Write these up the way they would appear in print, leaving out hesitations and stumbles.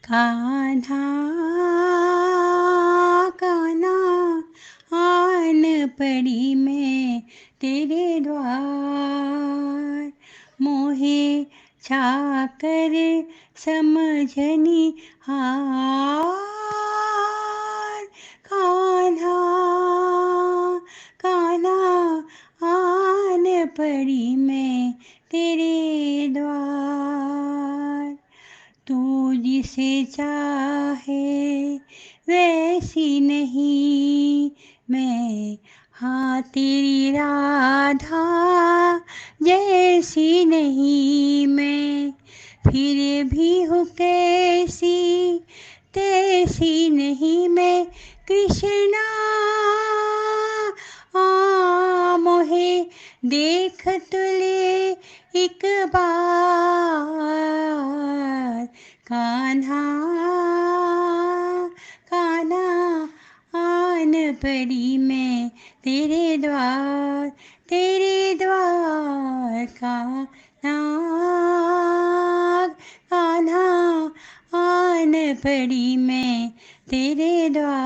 कान्हा कान्हा आन पड़ी मैं तेरे द्वार, मोहे छाकर समझनी हार। कान्हा कान्हा आन पड़ी मैं तेरे द्वार, तू जिसे चाहे वैसी नहीं मैं, हाँ तेरी राधा जैसी नहीं मैं, फिर भी हूँ कैसी तैसी नहीं मैं। कृष्णा मोहे देख तुले एक बार, कान्हा कान्हा आन पड़ी मैं तेरे द्वार, तेरे द्वार। कान्हा कान्हा आन पड़ी मैं तेरे द्वार,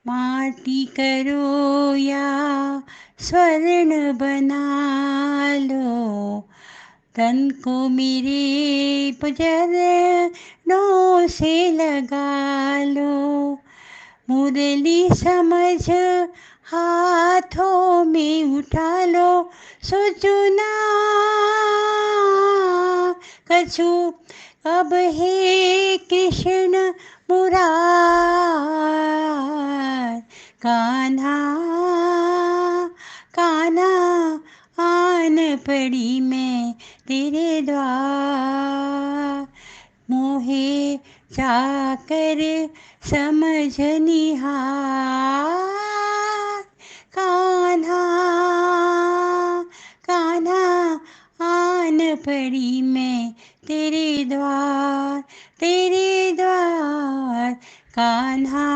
माटी करो या स्वर्ण बना लो, तन को मेरे चरणों से लगा लो, मुरली समझ हाथों में उठा लो, सुचुना कछु अब हे कृष्ण मुरार। कान्हा कान्हा आन पड़ी मैं तेरे द्वार, मोहे चाकर समझनी हार। कान्हा कान्हा आन पड़ी मैं तेरे द्वार, तेरे द्वार। कान्हा